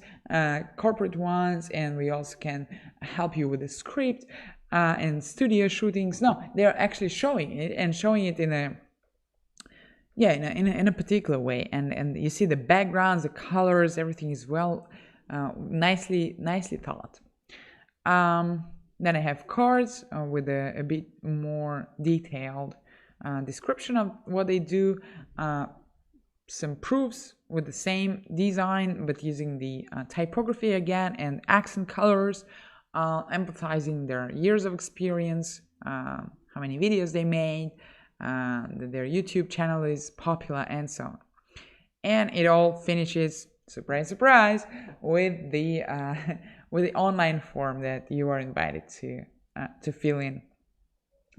corporate ones, and we also can help you with the script and studio shootings. No, they're actually showing it in a particular way, and you see the backgrounds, the colors, everything is well nicely thought. Then I have cards with a bit more detailed description of what they do, some proofs with the same design but using the typography again, and accent colors, emphasizing their years of experience, how many videos they made, that their YouTube channel is popular, and so on. And it all finishes, surprise, surprise, with the online form that you are invited to fill in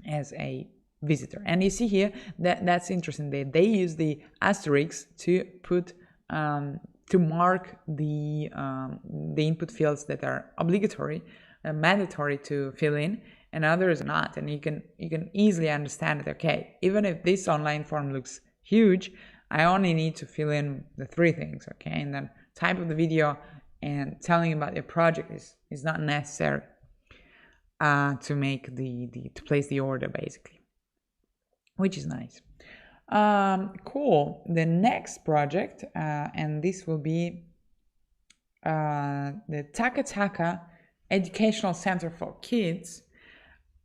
as a visitor. And you see here that's interesting. They use the asterisks to put to mark the input fields that are obligatory, mandatory to fill in, and others are not. And you can easily understand it. Okay, even if this online form looks huge, I only need to fill in the 3 things. Okay, and then type of the video and telling about your project is not necessary to make to place the order, basically, which is nice. Cool. The next project, and this will be the Taka Taka Educational Center for Kids.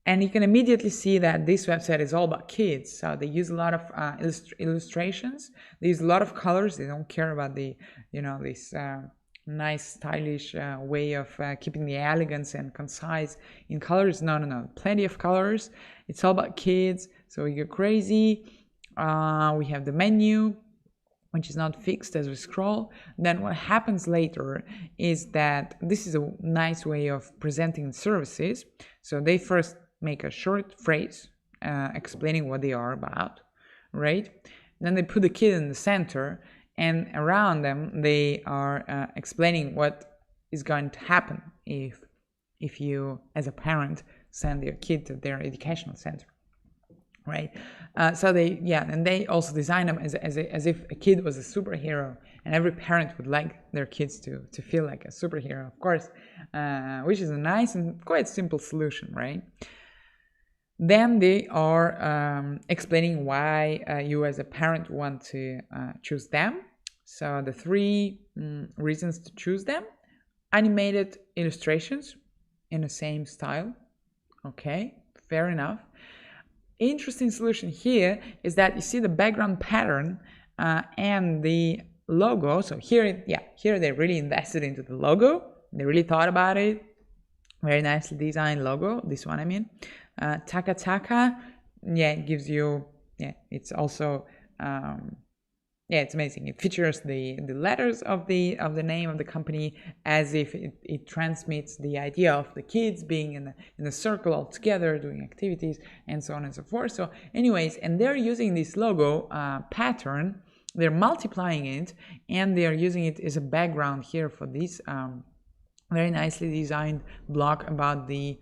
And you can immediately see that this website is all about kids. So they use a lot of illustrations. They use a lot of colors. They don't care about this nice, stylish way of keeping the elegance and concise in colors. No. Plenty of colors. It's all about kids. So we go crazy. We have the menu, which is not fixed as we scroll. Then what happens later is that this is a nice way of presenting services. So they first make a short phrase explaining what they are about, right? Then they put the kid in the center, and around them they are explaining what is going to happen if you, as a parent, send your kid to their educational center, right? So they also design them as if a kid was a superhero, and every parent would like their kids to feel like a superhero, of course, which is a nice and quite simple solution, right? Then they are explaining why you as a parent want to choose them. So the 3 reasons to choose them: animated illustrations in the same style. Okay, fair enough. Interesting solution here is that you see the background pattern and the logo. So here they really invested into the logo. They really thought about it. Very nicely designed logo. This one, I mean. Taka Taka, yeah, it gives you, yeah, it's also yeah, it's amazing. It features the letters of the name of the company, as if it transmits the idea of the kids being in a circle all together doing activities and so on and so forth. So anyways, and they're using this logo pattern, they're multiplying it, and they're using it as a background here for this very nicely designed blog about the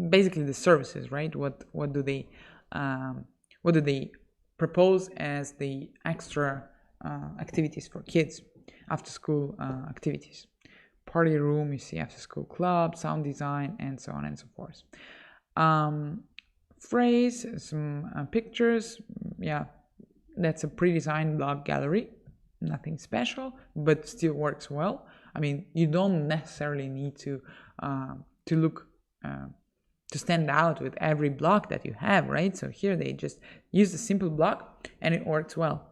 basically the services, right? What do they propose as the extra activities for kids, after school activities? Party room, you see after school club, sound design, and so on and so forth. Phrase, some pictures, yeah, that's a pre-designed blog gallery, nothing special, but still works well. I mean, you don't necessarily need to look to stand out with every block that you have, right? So here they just use a simple block and it works well.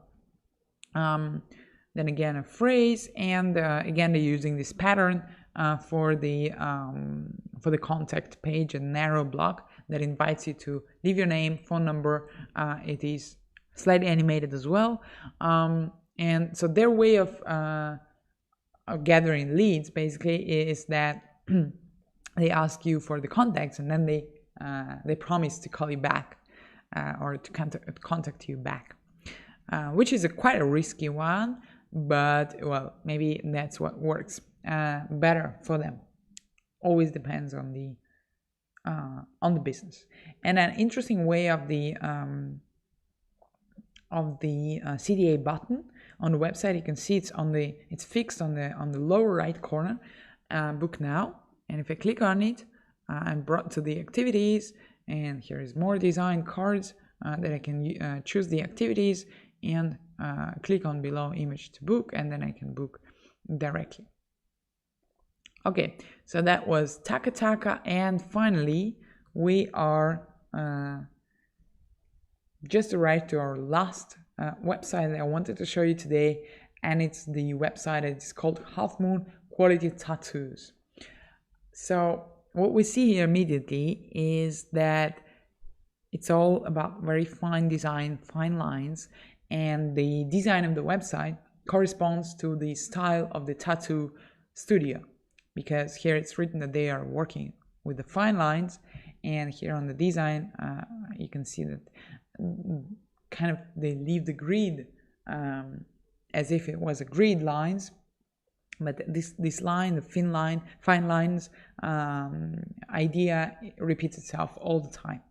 Then again, a phrase, and again they're using this pattern for the contact page, a narrow block that invites you to leave your name, phone number. It is slightly animated as well, and so their way of gathering leads basically is that they ask you for the contacts, and then they promise to call you back or to contact you back, which is quite a risky one, but well, maybe that's what works better for them. Always depends on the business. And an interesting way of the CTA button on the website, you can see it's fixed on the lower right corner, book now. And if I click on it, I'm brought to the activities, and here is more design cards that I can choose the activities and click on below image to book, and then I can book directly. Okay, so that was Taka Taka, and finally we are just arrived to our last website that I wanted to show you today, and it's the website that is called Half Moon Quality Tattoos. So what we see here immediately is that it's all about very fine design, fine lines, and the design of the website corresponds to the style of the tattoo studio, because here it's written that they are working with the fine lines, and here on the design you can see that kind of they leave the grid as if it was a grid lines, but this line, the fine lines idea repeats itself all the time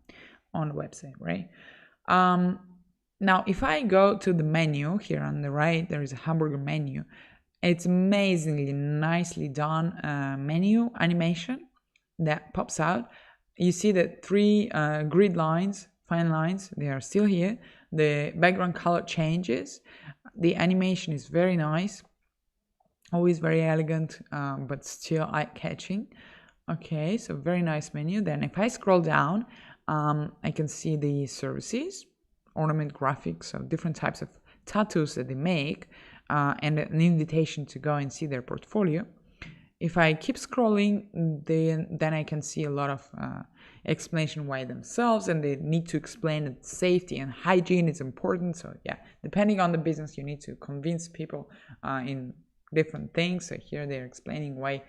on the website, right? Now if I go to the menu here on the right, there is a hamburger menu. It's amazingly nicely done menu animation that pops out. You see that three grid lines, fine lines, they are still here. The background color changes. The animation is very nice, always very elegant, but still eye-catching. Okay, so very nice menu. Then if I scroll down, I can see the services, ornament graphics of different types of tattoos that they make, and an invitation to go and see their portfolio. If I keep scrolling, then I can see a lot of explanation why themselves, and they need to explain that safety and hygiene is important. So yeah, depending on the business, you need to convince people in different things. So here they're explaining why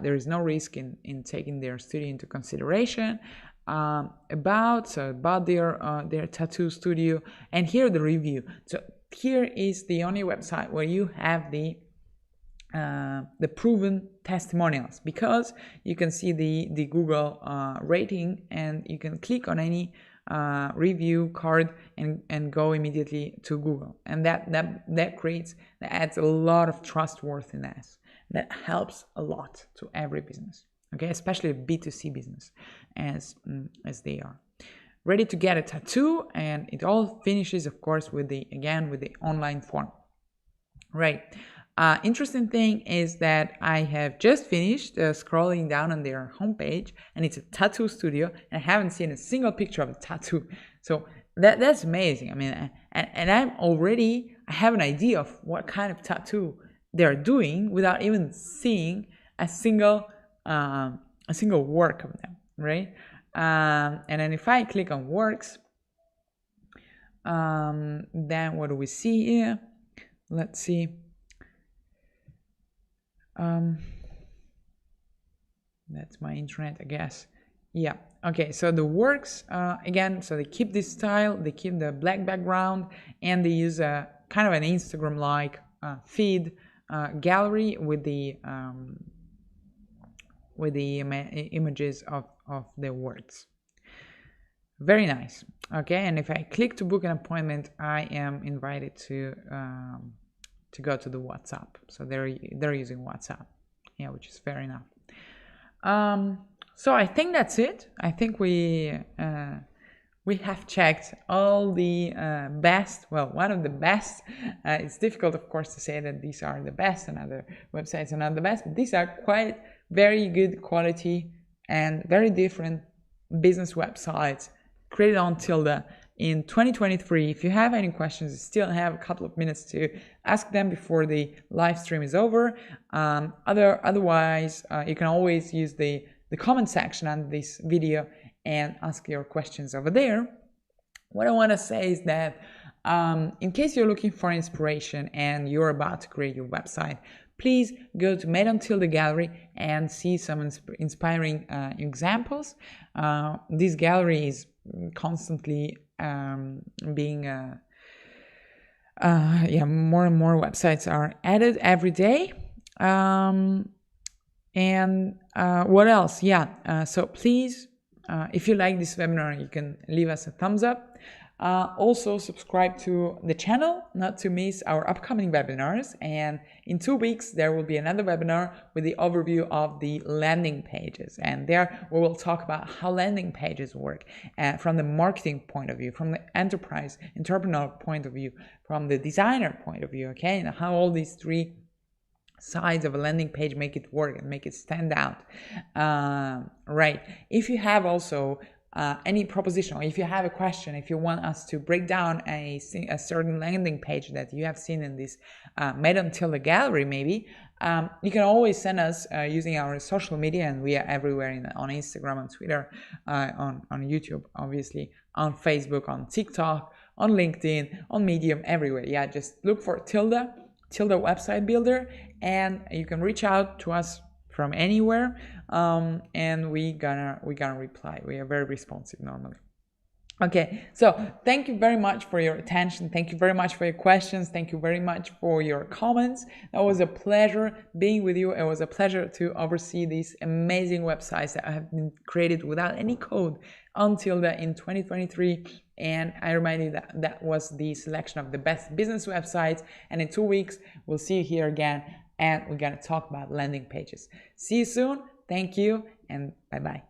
there is no risk in taking their studio into consideration. About their tattoo studio, and here the review. So here is the only website where you have the proven testimonials, because you can see the Google rating, and you can click on any review card and go immediately to Google, and that adds a lot of trustworthiness. That helps a lot to every business, okay, especially a B2C business as they are. Ready to get a tattoo, and it all finishes, of course, with the online form, right? Interesting thing is that I have just finished scrolling down on their homepage, and it's a tattoo studio, and I haven't seen a single picture of a tattoo. So that's amazing. I mean, and I have an idea of what kind of tattoo they're doing without even seeing a single work of them, right? And then if I click on works, then what do we see here? Let's see. That's my internet, I guess. Yeah, okay, so the works, again, so they keep this style, they keep the black background, and they use a kind of an Instagram-like feed gallery with the images of the works. Very nice. Okay, and if I click to book an appointment, I am invited to go to the WhatsApp. So they're using WhatsApp, yeah, which is fair enough. So I think that's it. I think we have checked all the best, well, one of the best. It's difficult, of course, to say that these are the best and other websites are not the best, but these are quite very good quality and very different business websites created on Tilda in 2023. If you have any questions, you still have a couple of minutes to ask them before the live stream is over. Otherwise, you can always use the comment section under this video and ask your questions over there. What I want to say is that in case you're looking for inspiration and you're about to create your website, please go to madeontilda gallery and see some inspiring examples. This gallery is constantly being more and more websites are added every day. And what else? So please, if you like this webinar, you can leave us a thumbs up. Also subscribe to the channel not to miss our upcoming webinars, and in 2 weeks there will be another webinar with the overview of the landing pages, and there we will talk about how landing pages work from the marketing point of view, from the enterprise entrepreneur point of view, from the designer point of view, okay, and how all these three sides of a landing page make it work and make it stand out. Right, if you have also any proposition, or if you have a question, if you want us to break down a certain landing page that you have seen in this madeontilda gallery, maybe you can always send us using our social media, and we are everywhere on Instagram, on Twitter, on YouTube, obviously, on Facebook, on TikTok, on LinkedIn, on Medium, everywhere. Yeah, just look for Tilda website builder, and you can reach out to us from anywhere, and we gonna reply. We are very responsive normally. Okay, so thank you very much for your attention. Thank you very much for your questions. Thank you very much for your comments. That was a pleasure being with you. It was a pleasure to oversee these amazing websites that have been created without any code until in 2023. And I remind you that that was the selection of the best business websites. And in 2 weeks, we'll see you here again, and we're gonna talk about landing pages. See you soon. Thank you, and bye-bye.